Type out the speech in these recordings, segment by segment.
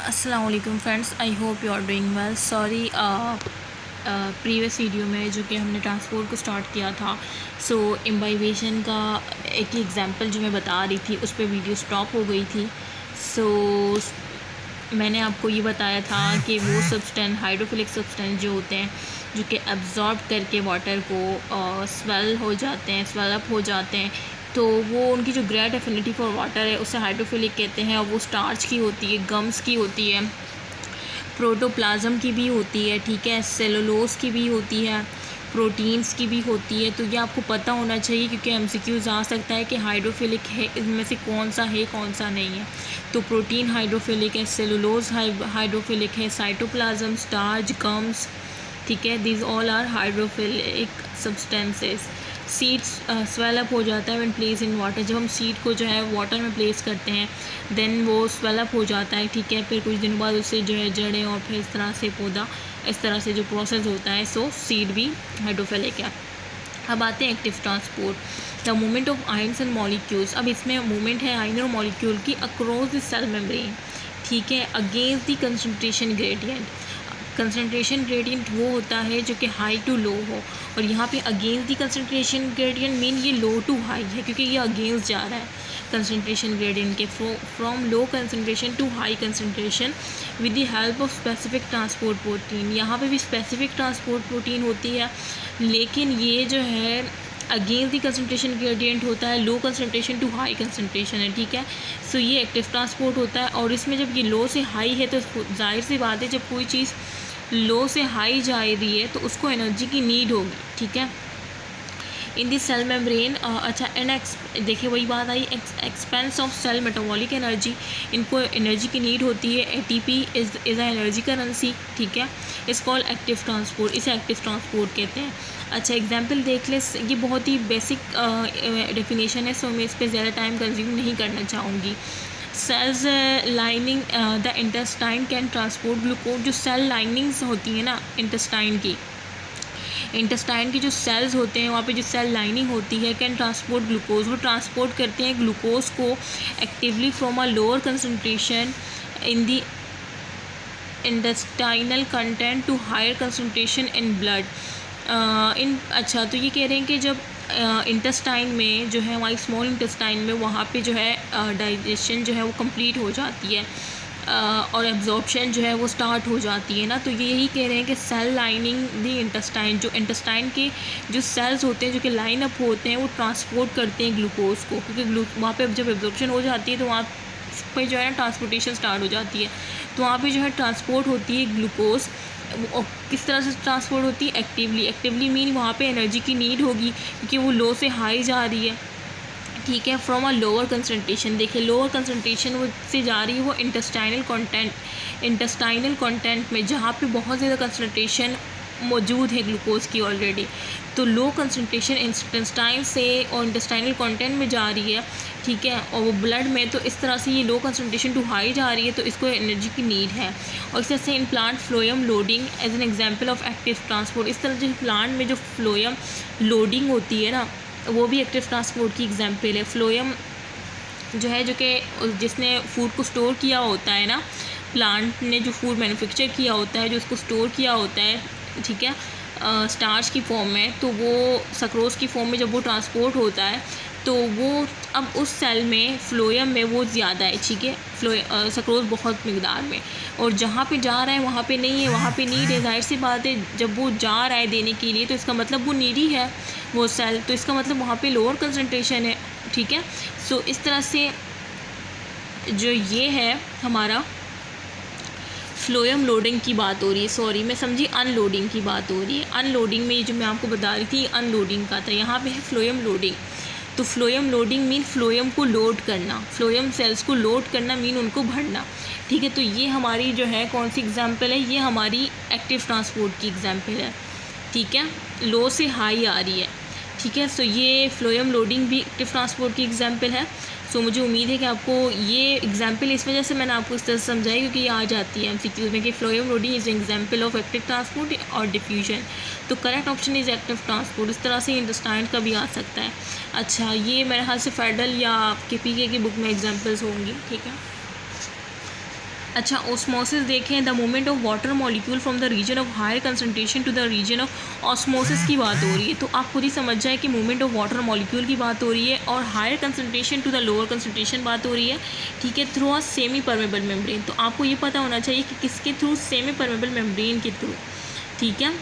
अस्सलाम वालेकुम friends, I hope you are doing well. Sorry, previous video में जो कि हमने ट्रांसपोर्ट को स्टार्ट किया था, सो इम्बाइवेशन का एक एग्जांपल जो मैं बता रही थी उस पर वीडियो स्टॉप हो गई थी। सो मैंने आपको ये बताया था कि वो सब्सटेंस, हाइड्रोफिलिक सब्सटेंस जो होते हैं, जो कि एब्जॉर्ब करके वाटर को स्वेल हो जाते हैं, स्वेल अप हो जाते हैं, तो वो उनकी जो ग्रेट एफिनिटी फॉर वाटर है उसे हाइड्रोफिलिक कहते हैं। और वो स्टार्च की होती है, गम्स की होती है, प्रोटोप्लाज्म की भी होती है, ठीक है, सेलुलोज की भी होती है, प्रोटीन्स की भी होती है। तो ये आपको पता होना चाहिए क्योंकि एमसीक्यूज़ आ सकता है कि हाइड्रोफिलिक है, इनमें से कौन सा है कौन सा नहीं है। तो प्रोटीन हाइड्रोफिलिक है, सेलुलोज हाइड्रोफिलिक है, साइटोप्लाज्म, स्टार्च, गम्स, ठीक है, these all are hydrophilic substances. Seeds swell up हो जाता है व्हेन प्लेस इन वाटर। जब हम सीड को जो है वाटर में प्लेस करते हैं देन वो स्वेल अप हो जाता है, ठीक है। फिर कुछ दिन बाद उससे जो है जड़ें और फिर इस तरह से पौधा, इस तरह से जो प्रोसेस होता है, सो सीड भी हाइड्रोफिलिक है। अब आते हैं active transport, the movement of ions and molecules. अब इसमें मूवमेंट है आयन और मॉलिक्यूल की अक्रॉस द सेल मेम्ब्रेन, ठीक है, against the concentration gradient. Concentration gradient वो होता है जो कि हाई टू लो हो, और यहाँ पे against the concentration gradient mean ये लो टू हाई है क्योंकि ये अगेंस्ट जा रहा है कंसंट्रेशन ग्रेडियंट के, from low concentration to high concentration with the help of specific transport protein. यहाँ पे भी स्पेसिफिक ट्रांसपोर्ट प्रोटीन होती है, लेकिन ये जो है अगेंस्ट दी कंसंट्रेशन ग्रेडियंट होता है, low concentration to high concentration है, ठीक है। सो ये एक्टिव ट्रांसपोर्ट होता है, और इसमें जब ये लो से हाई है तो जाहिर सी बात है जब कोई चीज़ लो से हाई जा रही है तो उसको एनर्जी की नीड होगी, ठीक है, इन दी सेल मेम्ब्रेन। अच्छा, देखिए वही बात आई, expense of cell metabolic energy, इनको एनर्जी की नीड होती है। ATP is a energy currency, ठीक है, इस कॉल एक्टिव ट्रांसपोर्ट, इसे एक्टिव ट्रांसपोर्ट कहते हैं। अच्छा, एग्जांपल देख ले, ये बहुत ही बेसिक डेफिनेशन है, सो मैं इस पर ज़्यादा टाइम कंज्यूम नहीं करना चाहूँगी। Cells lining the intestine can transport glucose. जो सेल लाइनिंग्स होती हैं ना इंटेस्टाइन की जो सेल्स होते हैं वहाँ पे जो सेल लाइनिंग होती है, कैन ट्रांसपोर्ट ग्लूकोज, वो ट्रांसपोर्ट करते हैं ग्लूकोज को actively from a lower concentration in the intestinal content to higher concentration in blood. अच्छा, तो ये कह रहे हैं कि जब इंटेस्टाइन में जो है, हमारी स्मॉल इंटेस्टाइन में, वहाँ पे जो है डाइजेशन जो है वो कंप्लीट हो जाती है और एब्जॉर्प्शन जो है वो स्टार्ट हो जाती है ना। तो ये यही कह रहे हैं कि सेल लाइनिंग दी इंटेस्टाइन, जो इंटेस्टाइन के जो सेल्स होते हैं जो कि लाइन अप होते हैं वो ट्रांसपोर्ट करते हैं ग्लूकोज को, क्योंकि वहाँ पे जब एब्जॉर्प्शन हो जाती है तो वहाँ पे जो है ना ट्रांसपोर्टेशन स्टार्ट हो जाती है, तो वहाँ पे जो है ट्रांसपोर्ट होती है ग्लूकोज। किस तरह से ट्रांसपोर्ट होती है? एक्टिवली मीन वहाँ पे एनर्जी की नीड होगी क्योंकि वो लो से हाई जा रही है, ठीक है, फ्रॉम अ लोअर कंसंट्रेशन। देखिए लोअर कंसंट्रेशन वो से जा रही है वो इंटेस्टाइनल कंटेंट में, जहाँ पे बहुत ज़्यादा कंसंट्रेशन मौजूद है ग्लूकोज की ऑलरेडी। तो लो कंसंट्रेशन इंटेस्टाइन से और इंटेस्टाइनल कंटेंट में जा रही है, ठीक है, और वो ब्लड में, तो इस तरह से ये लो कंसंट्रेशन टू हाई जा रही है, तो इसको एनर्जी की नीड है। और इस तरह से in plant phloem loading as an example of active transport. इस तरह से प्लांट में जो फ्लोएम लोडिंग होती है ना, वो भी एक्टिव ट्रांसपोर्ट की एग्जांपल है। फ्लोएम जो है, जो कि जिसने फूड को स्टोर किया होता है ना, प्लांट ने जो फूड मैन्युफैक्चर किया होता है, जो उसको स्टोर किया होता है, ठीक है, स्टार्च की फॉर्म में, तो वो सक्रोज की फॉर्म में जब वो ट्रांसपोर्ट होता है तो वो अब उस सेल में फ्लोएम में वो ज़्यादा है, ठीक है, सक्रोज बहुत मिकदार में, और जहाँ पे जा रहा है वहाँ पे नहीं है, वहाँ पे नीड है। जाहिर सी बात है जब वो जा रहा है देने के लिए तो इसका मतलब वो नीडी है वो सेल, तो इसका मतलब वहाँ पे लोअर कंसंट्रेशन है, ठीक है। सो इस तरह से जो ये है हमारा फ्लोएम लोडिंग की बात हो रही है, सॉरी मैं समझी अनलोडिंग की बात हो रही है। अनलोडिंग में ये जो मैं आपको बता रही थी अनलोडिंग का था, यहाँ पे है फ्लोएम लोडिंग। तो फ्लोएम लोडिंग मीन फ्लोएम को लोड करना, फ्लोएम सेल्स को लोड करना मीन उनको भरना, ठीक है। तो ये हमारी जो है कौन सी एग्जांपल है? ये हमारी एक्टिव ट्रांसपोर्ट की एग्जांपल है, ठीक है, लो से हाई आ रही है, ठीक है। सो ये फ्लोएम लोडिंग भी एक्टिव ट्रांसपोर्ट की एग्जांपल है। सो मुझे उम्मीद है कि आपको ये एग्जांपल, इस वजह से मैंने आपको इस तरह से समझाई क्योंकि ये आ जाती है एमसीक्यूज में कि phloem loading is example of active transport और डिफ्यूजन। तो correct option is active transport. इस तरह से इंटेस्टाइन का भी आ सकता है। अच्छा, ये मेरे ख्याल से फेडरल या आपके पीके की बुक में एग्जाम्पल्स होंगी, ठीक है। अच्छा, ऑस्मोसिस देखें, the movement of water molecule from the region of higher concentration to the region of osmosis की बात हो रही है। तो आप खुद ही समझ जाए कि मूवमेंट ऑफ वाटर मॉलिक्यूल की बात हो रही है और higher concentration to the lower concentration बात हो रही है, ठीक है, through a semi permeable membrane. तो आपको ये पता होना चाहिए कि किसके थ्रू, सेमी परमेबल मेम्ब्रेन के थ्रू, ठीक है,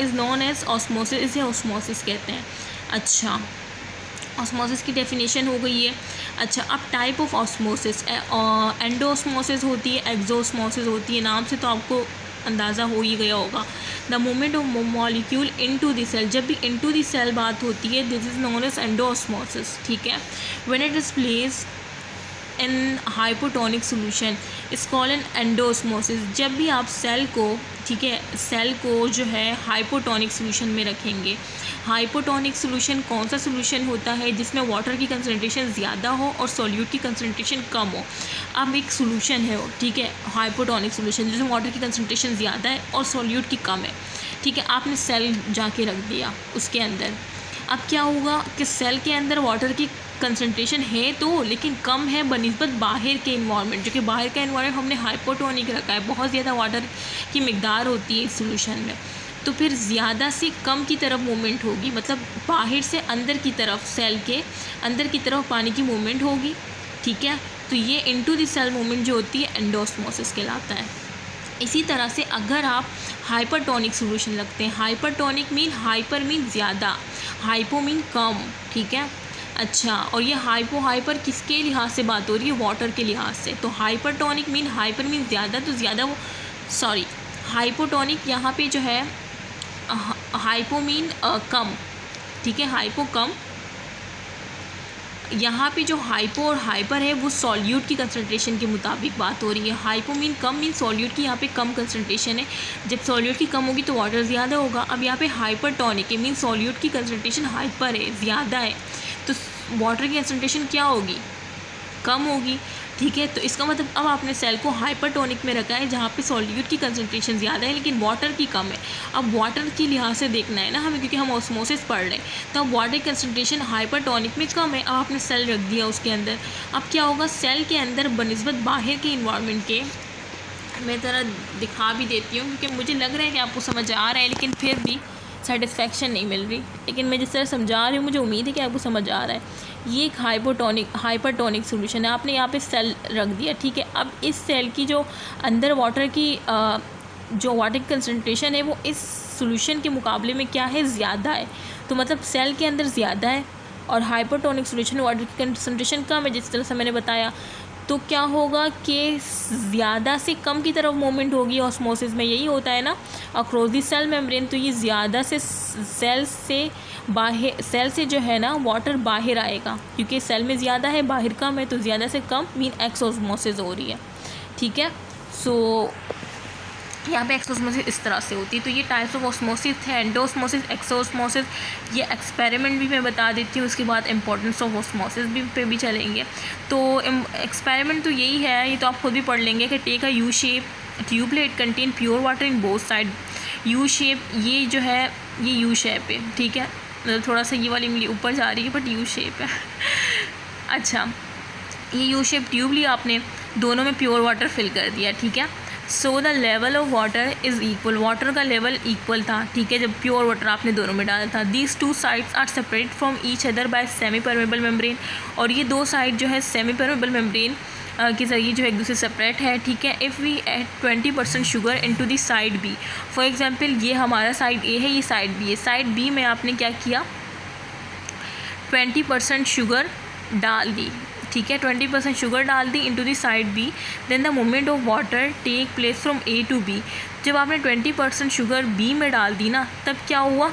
इज़ नॉन एज ऑस्मोसिस, इसे ऑस्मोसिस कहते हैं। अच्छा, ऑस्मोसिस की डेफिनेशन हो गई है। अच्छा, अब टाइप ऑफ ऑस्मोसिस, एंडोऑस्मोसिस होती है, एक्सोऑस्मोसिस होती है। नाम से तो आपको अंदाज़ा हो ही गया होगा। The movement of molecule into the cell, जब भी इनटू द सेल बात होती है, this is known as endosmosis, ठीक है। When it is place in hypotonic solution is called an endosmosis. जब भी आप सेल को, ठीक है, सेल को जो है हाइपोटोनिक सोल्यूशन में रखेंगे। हाइपोटोनिक सोल्यूशन कौन सा सोल्यूशन होता है? जिसमें वाटर की कंसनट्रेशन ज़्यादा हो और सॉल्यूट की कंसनट्रेशन कम हो। अब एक सोल्यूशन है, ठीक है, हाइपोटोनिक सोल्यूशन जिसमें वाटर की कंसनट्रेशन ज़्यादा है और सॉल्यूट की कम है, ठीक है। आपने सेल जाके रख दिया उसके अंदर, अब क्या होगा कि सेल के अंदर वाटर की कंसनट्रेशन है तो, लेकिन कम है बनिस्बत बाहर के इन्वायरमेंट, जो कि बाहर का इन्वायरमेंट हमने हाइपोटोनिक रखा है, बहुत ज़्यादा वाटर की मिकदार होती है इस सोल्यूशन में। तो फिर ज़्यादा से कम की तरफ मूवमेंट होगी, मतलब बाहर से अंदर की तरफ, सेल के अंदर की तरफ पानी की मूवमेंट होगी, ठीक है। तो ये इनटू द सेल मूवमेंट जो होती है एंडोऑस्मोसिस कहलाता है। इसी तरह से अगर आप हाइपरटोनिक सोल्यूशन लगते हैं, हाइपरटोनिक मीन, हाइपर मीन ज़्यादा, हाइपो मीन कम, ठीक है। अच्छा, और ये हाइपर किसके लिहाज से बात हो रही है? वाटर के लिहाज से। तो हाइपरटोनिक मीन, हाइपर मीन ज़्यादा, तो ज़्यादा वो, सॉरी, हाइपोटोनिक यहाँ पे जो है, हाइपो मीन कम, ठीक है, हाइपो कम। यहाँ पे जो हाइपो और हाइपर है वो सॉल्यूट की कंसनट्रेशन के मुताबिक बात हो रही है। हाइपो मीन कम, मीन सॉल्यूट की यहाँ पे कम कंसनट्रेशन है। जब सॉल्यूट की कम होगी तो वाटर ज़्यादा होगा। अब यहाँ पे हाइपरटोनिक है, मीन सॉल्यूट की कंसनट्रेशन हाइपर है, ज़्यादा है, तो वाटर की कंसनट्रेशन क्या होगी? कम होगी, ठीक है। तो इसका मतलब अब आपने सेल को हाइपरटोनिक में रखा है जहाँ पे सॉल्यूट की कंसनट्रेशन ज़्यादा है लेकिन वाटर की कम है। अब वाटर के लिहाज से देखना है ना हमें, क्योंकि हम ऑस्मोसिस पढ़ रहे हैं, तो अब वाटर की कंसनट्रेशन हाइपरटोनिक में कम है। अब आपने सेल रख दिया उसके अंदर, अब क्या होगा? सेल के अंदर बनस्बत बाहर के इन्वायरमेंट के, मैं ज़रा दिखा भी देती हूँ क्योंकि मुझे लग रहा है कि आपको समझ आ रहा है, लेकिन फिर भी सेटिस्फेक्शन नहीं मिल रही। लेकिन मैं जिस तरह समझा रही हूँ मुझे उम्मीद है कि आपको समझ आ रहा है। ये एक हाइपरटोनिक सोल्यूशन है, आपने यहाँ पे सेल रख दिया, ठीक है। अब इस सेल की जो अंदर वाटर की जो वाटर की कंसनट्रेशन है वो इस सोल्यूशन के मुकाबले में क्या है? ज़्यादा है। तो मतलब सेल के अंदर ज़्यादा है और हाइपरटोनिक सोल्यूशन में वाटर की कंसनट्रेशन कम है, जिस तरह से मैंने बताया। तो क्या होगा कि ज़्यादा से कम की तरफ मूवमेंट होगी ऑस्मोसिस में, यही होता है ना, अक्रॉस दी सेल मेम्ब्रेन। तो ये ज़्यादा से सेल से जो है ना वाटर बाहर आएगा, क्योंकि सेल में ज़्यादा है बाहर कम है, तो ज़्यादा से कम मीन एक्सोस्मोसिस हो रही है, ठीक है। सो यहाँ पे एक्सोस्मोसिस इस तरह से होती है। तो ये टाइप्स ऑफ ऑस्मोसिस है, एंडोऑस्मोसिस, एक्सोस्मोसिस। ये एक्सपेरिमेंट भी मैं बता देती हूँ, उसके बाद इंपॉर्टेंस ऑफ ऑस्मोसिस पे भी चलेंगे। तो एक्सपेरिमेंट तो यही है, ये तो आप खुद भी पढ़ लेंगे कि take a U shape tubelet contain pure water in both side. U shape, ये जो है ये यू शेप है, ठीक है, मतलब थोड़ा सा ये वाली उंगली ऊपर जा रही है बट यू शेप है। अच्छा, ये यू शेप ट्यूब लिया आपने, दोनों में प्योर वाटर फिल कर दिया, ठीक है। So the level of water is equal, water का लेवल इक्वल था, ठीक है, जब प्योर वाटर आपने दोनों में डाला था। These two sides are separate from each other by semi permeable membrane, और ये दो साइड जो है सेमी परमेबल मेम्ब्रेन के ज़रिए जो है एक दूसरे सेपरेट है, ठीक है। If we add 20% sugar into the side B, for example ये हमारा साइड ए है, ये साइड बी है। साइड बी में आपने क्या किया? 20% शुगर डाल दी, ठीक है, 20% शुगर डाल दी into the side B. Then the movement of water take place from A to B. जब आपने 20% शुगर बी में डाल दी ना, तब क्या हुआ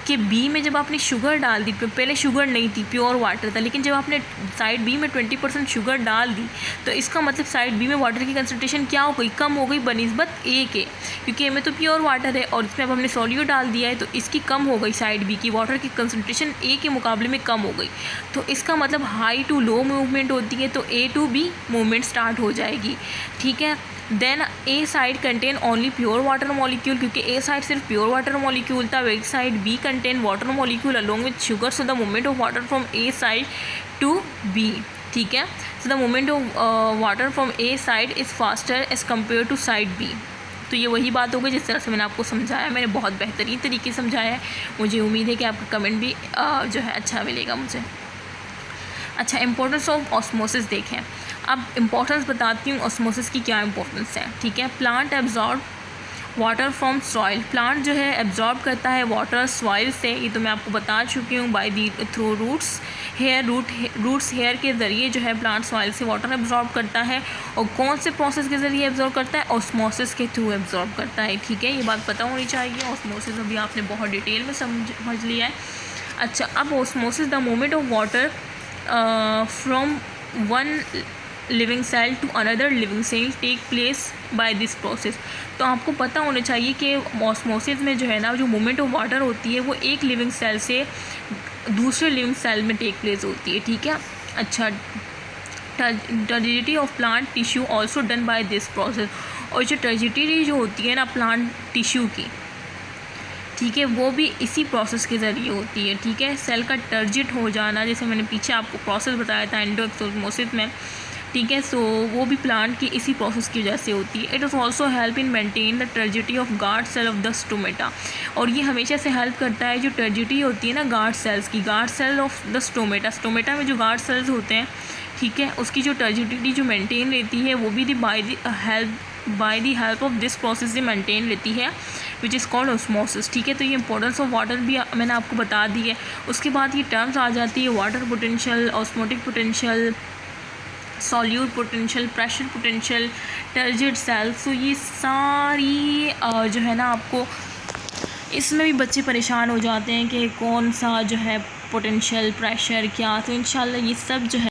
कि बी में जब आपने शुगर डाल दी, पहले शुगर नहीं थी, प्योर वाटर था, लेकिन जब आपने साइड बी में 20% शुगर डाल दी तो इसका मतलब साइड बी में वाटर की कंसनट्रेशन क्या हो गई? कम हो गई बनिस्बत ए के, क्योंकि ए में तो प्योर वाटर है और इसमें अब हमने सॉल्यूट डाल दिया है, तो इसकी कम हो गई, साइड बी की वाटर की कंसनट्रेशन ए के मुकाबले में कम हो गई। तो इसका मतलब हाई टू लो मूवमेंट होती है, तो A to B movement start हो जाएगी, ठीक है। Then A side contain only pure water molecule, क्योंकि ए साइड सिर्फ प्योर वाटर मॉलिक्यूल था, wait side B contain water molecule along with sugar. So the movement of water from A side to B, ठीक है। So the movement of water from A side is faster as compare to side B. तो ये वही बात हो गई जिस तरह से मैंने आपको समझाया, मैंने बहुत बेहतरीन तरीके से समझाया है। मुझे उम्मीद है कि आपका कमेंट भी जो है अच्छा मिलेगा मुझे। अच्छा, इम्पोर्टेंस ऑफ ऑस्मोसिस देखें। अब इम्पोर्टेंस बताती हूँ ऑस्मोसिस की क्या इम्पोर्टेंस है, ठीक है। Plant absorb water from soil, plant जो है एब्जॉर्ब करता है वाटर सॉइल से, ये तो मैं आपको बता चुकी हूँ, by the through roots hair, roots hair के ज़रिए जो है प्लांट सॉइल से वाटर एब्जॉर्ब करता है। और कौन से प्रोसेस के ज़रिए एब्जॉर्ब करता है? ऑस्मोसिस के थ्रू एब्जॉर्ब करता है, ठीक है। ये बात पता होनी चाहिए। ऑस्मोसिस अभी आपने बहुत डिटेल में समझ लिया है। अच्छा, अब osmosis the movement of water from one living cell to another living cell take place by this process. तो आपको पता होना चाहिए कि ऑस्मोसिस में जो है ना, जो मूवमेंट ऑफ वाटर होती है वो एक लिविंग सेल से दूसरे लिविंग सेल में टेक प्लेस होती है, ठीक है। अच्छा, turgidity of plant tissue also done by this process. और जो टर्जिडिटी जो होती है ना प्लांट टिश्यू की, ठीक है, वो भी इसी प्रोसेस के ज़रिए होती है, ठीक है। सेल का टर्जिट हो जाना, जैसे मैंने पीछे आपको प्रोसेस बताया था एंडोऑस्मोसिस में, ठीक है। सो वो भी प्लांट की इसी प्रोसेस की वजह से होती है। It is also help in maintain the turgidity of guard cell of the stomata. और ये हमेशा से हेल्प करता है, जो टर्जिटी होती है ना गार्ड सेल्स की, guard cell of the stomata, stomata में जो गार्ड सेल्स होते हैं, ठीक है, उसकी जो टर्जिडिटी जो मेंटेन रहती है वो भी by the help of this process से मेंटेन रहती है, विच इज़ कॉल्ड ऑस्मोसिस, ठीक है। तो ये इंपॉर्टेंस ऑफ वाटर भी मैंने आपको बता दी है। उसके बाद ये टर्म्स आ जाती है water potential, osmotic potential, solute potential, pressure potential, turgid cells. तो ये सारी जो है ना, आपको इसमें भी बच्चे परेशान हो जाते हैं कि कौन सा जो है पोटेंशियल, प्रेशर क्या। तो इंशाल्लाह ये सब जो है